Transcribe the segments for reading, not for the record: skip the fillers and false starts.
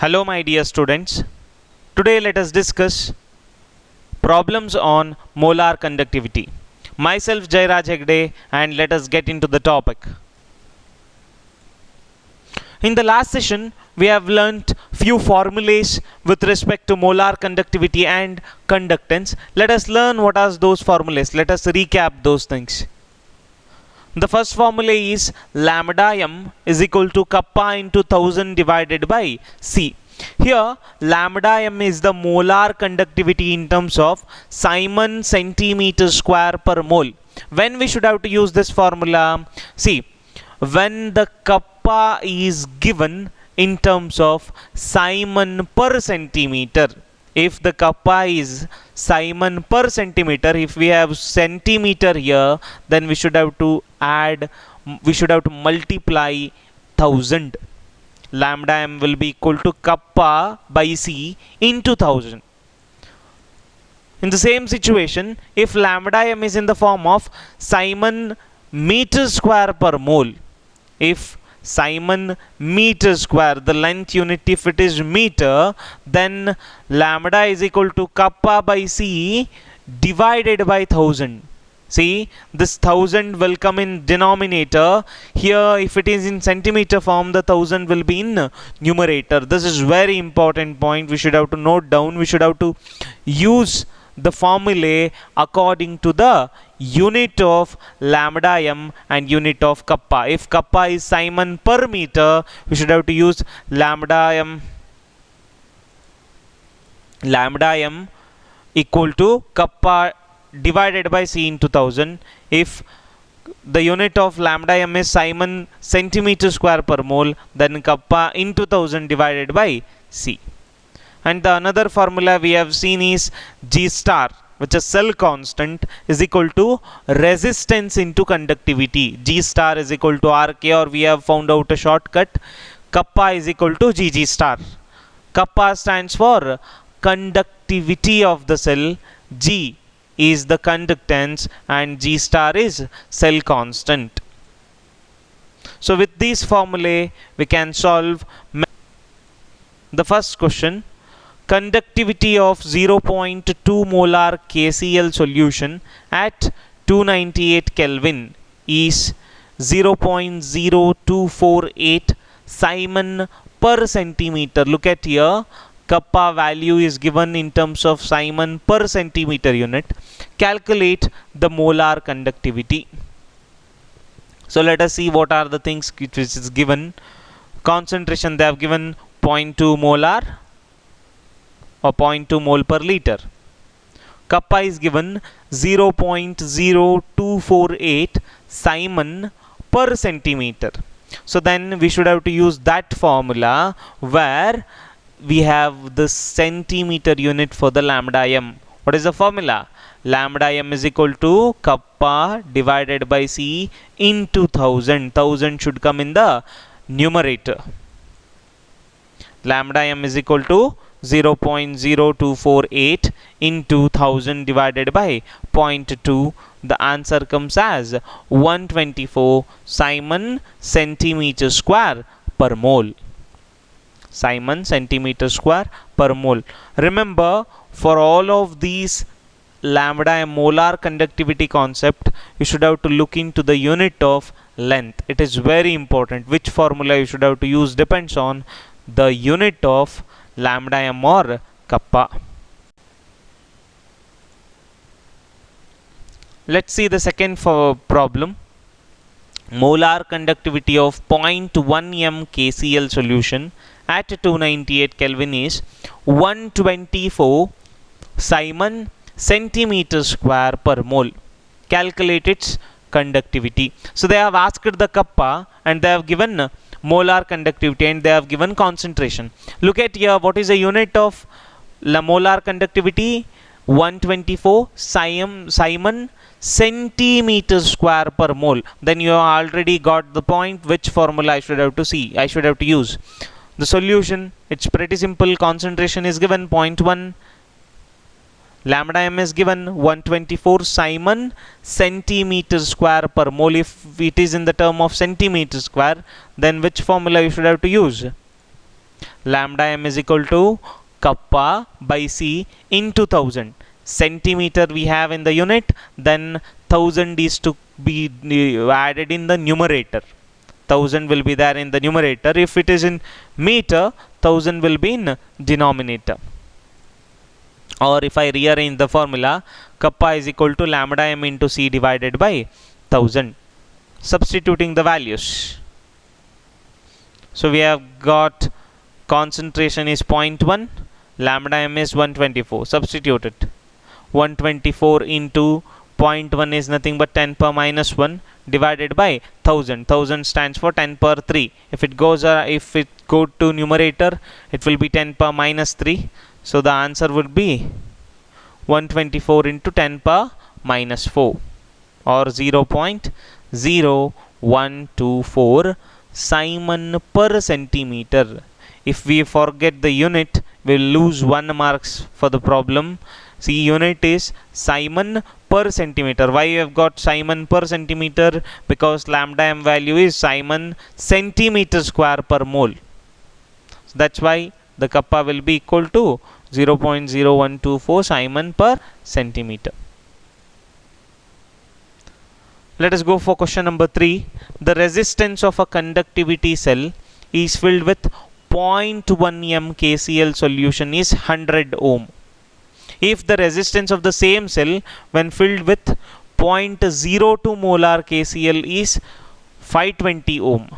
Hello, my dear students. Today, let us discuss problems on molar conductivity. Myself, Jairaj Hegde, and let us get into the topic. In the last session, we have learnt few formulas with respect to molar conductivity and conductance. Let us learn what are those formulas. Let us recap those things. The first formula is lambda m is equal to kappa into 1000 divided by C. Here lambda m is the molar conductivity in terms of Simon centimeter square per mole. When we should have to use this formula? See, when the kappa is given in terms of Simon per centimeter. If the kappa is Simon per centimeter, if we have centimeter here, then we should have to multiply 1000. Lambda m will be equal to kappa by C into 1000. In the same situation, if lambda m is in the form of Simon meter square per mole, if Simon meter square, the length unit if it is meter, then lambda is equal to kappa by C divided by 1000. See, this 1000 will come in denominator. Here, if it is in centimeter form, the 1000 will be in numerator. This is very important point. We should have to note down. We should have to use the formulae according to the unit of lambda m and unit of kappa. If kappa is Simon per meter, we should have to use lambda m equal to kappa divided by C into 1000. If the unit of lambda m is Simon centimeter square per mole, then kappa into 1000 divided by C. And the another formula we have seen is G star, which is cell constant, is equal to resistance into conductivity. G star is equal to RK, or we have found out a shortcut. Kappa is equal to GG star. Kappa stands for conductivity of the cell. G is the conductance and G star is cell constant. So with these formulae, we can solve the first question. Conductivity of 0.2 molar KCl solution at 298 Kelvin is 0.0248 Simon per centimeter. Look at here, kappa value is given in terms of Simon per centimeter unit. Calculate the molar conductivity. So let us see what are the things which is given. Concentration, they have given 0.2 molar or 0.2 mole per liter. Kappa is given 0.0248 Simon per centimeter. So then we should have to use that formula where we have the centimeter unit for the lambda m. What is the formula? Lambda m is equal to kappa divided by C into 1000. 1000 should come in the numerator. Lambda m is equal to 0.0248 into 1000 divided by 0.2. The answer comes as 124 Simon centimeter square per mole. Simon centimeter square per mole. Remember, for all of these lambda and molar conductivity concept, you should have to look into the unit of length. It is very important. Which formula you should have to use depends on the unit of lambda m or kappa. Let's see the second problem. Molar conductivity of 0.1 m KCl solution at 298 Kelvin is 124 Simon centimeter square per mole. Calculate its conductivity. So they have asked the kappa and they have given molar conductivity and they have given concentration. Look at here, what is the unit of molar conductivity? 124 Simon centimeter square per mole. Then you have already got the point which formula I should have to use. The solution, it's pretty simple. Concentration is given 0.1. Lambda m is given 124 Simon centimeter square per mole. If it is in the term of centimeter square, then which formula you should have to use? lambda m is equal to kappa by c into 1000. Centimeter we have in the unit, then 1000 is to be added in the numerator. 1000 will be there in the numerator. If it is in meter, 1000 will be in denominator. Or if I rearrange the formula, kappa is equal to lambda m into c divided by 1000. Substituting the values. So we have got concentration is 0.1, lambda m is 124. Substitute it. 124 into 0.1 is nothing but 10 power minus 1 divided by 1000. 1000 stands for 10 power 3. If it go to numerator, it will be 10 power minus 3. So the answer would be 124 into 10 power minus 4, or 0.0124 Simon per centimeter. If we forget the unit, we'll lose 1 marks for the problem. See, unit is Simon per centimeter. Why we have got Simon per centimeter? Because lambda m value is Simon centimeter square per mole. So that's why the kappa will be equal to 0.0124 Simon per centimeter. Let us go for question number 3. The resistance of a conductivity cell is filled with 0.1 m KCl solution is 100 ohm. If the resistance of the same cell when filled with 0.02 molar KCl is 520 ohm,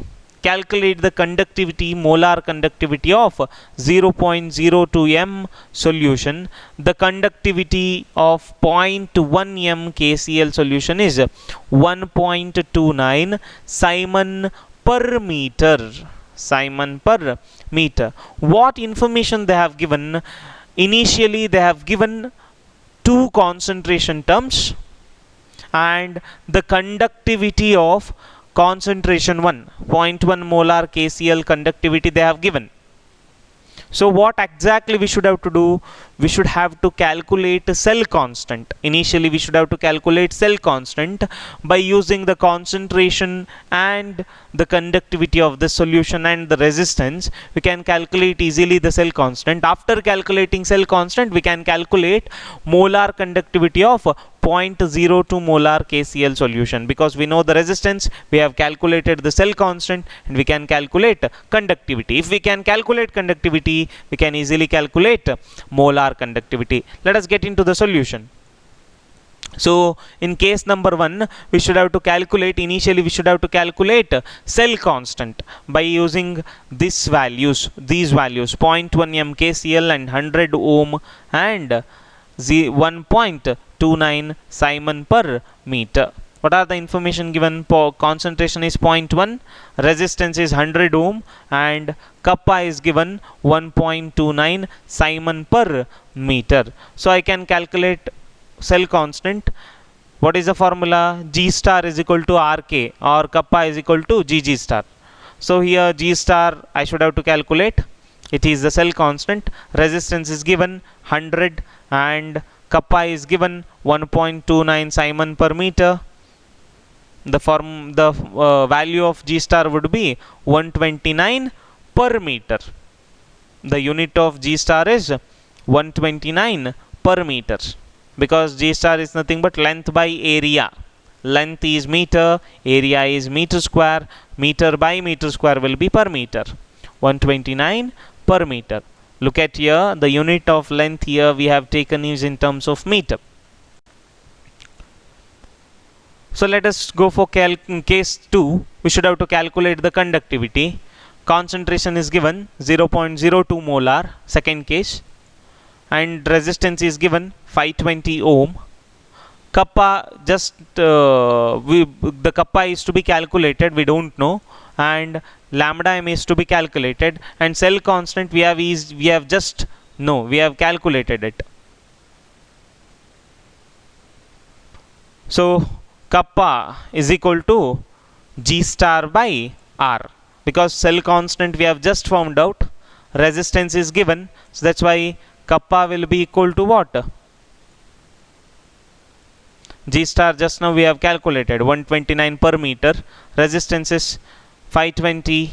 calculate the conductivity, molar conductivity of 0.02 m solution. The conductivity of 0.1 m KCl solution is 1.29 Simon per meter. Simon per meter. What information they have given? Initially they have given two concentration terms and the conductivity of concentration 1, 0.1 molar KCl conductivity they have given. So what exactly we should have to do? We should have to calculate cell constant. Initially we should have to calculate cell constant by using the concentration and the conductivity of the solution and the resistance. We can calculate easily the cell constant. After calculating cell constant, we can calculate molar conductivity of 0.02 molar KCl solution. Because we know the resistance, we have calculated the cell constant, and we can calculate conductivity. If we can calculate conductivity, we can easily calculate molar conductivity. Let us get into the solution. So in case number 1, we should have to calculate, initially we should have to calculate cell constant by using these values 0.1 m KCl and 100 ohm and 1.29 Simon per meter. What are the information given? Concentration is 0.1, resistance is 100 ohm, and kappa is given 1.29 Simon per meter. So I can calculate cell constant. What is the formula? G star is equal to RK, or kappa is equal to GG star. So here G star I should have to calculate. It is the cell constant. Resistance is given 100 and kappa is given 1.29 Simon per meter. The value of G star would be 129 per meter. The unit of G star is 129 per meter, because G star is nothing but length by area. Length is meter, area is meter square. Meter by meter square will be per meter. 129 per meter. Look at here, the unit of length here we have taken is in terms of meter. So let us go for case 2. We should have to calculate the conductivity. Concentration is given 0.02 molar, second case, and resistance is given 520 ohm. Kappa, just the kappa is to be calculated, we don't know, and lambda m is to be calculated, and cell constant we have calculated it. So kappa is equal to G star by R, because cell constant we have just found out, resistance is given, so that's why kappa will be equal to what? G star just now we have calculated 129 per meter, resistance is 520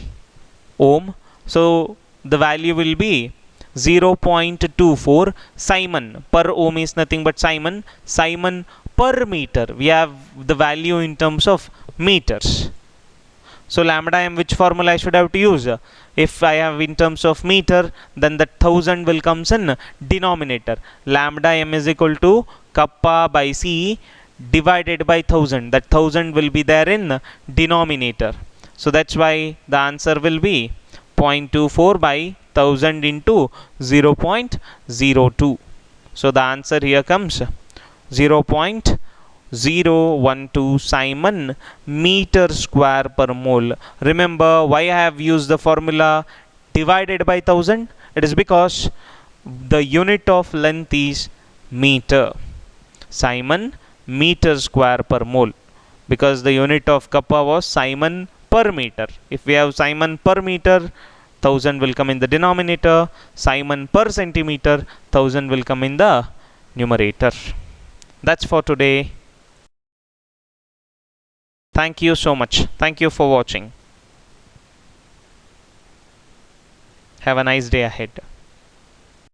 ohm, so the value will be 0.24 Simon. Per ohm is nothing but Simon. Simon per meter. We have the value in terms of meters. So lambda m, which formula I should have to use? If I have in terms of meter, then the 1000 will comes in denominator. Lambda m is equal to kappa by C divided by 1000. That 1000 will be there in denominator. So that's why the answer will be 0.24 by 1000 into 0.02. So the answer here comes 0.012 Simon meter square per mole. Remember why I have used the formula divided by 1000? It is because the unit of length is meter. Simon meter square per mole, because the unit of kappa was Simon per meter. If we have Simon per meter, 1000 will come in the denominator. Simon per centimeter, 1000 will come in the numerator. That's for today. Thank you so much. Thank you for watching. Have a nice day ahead.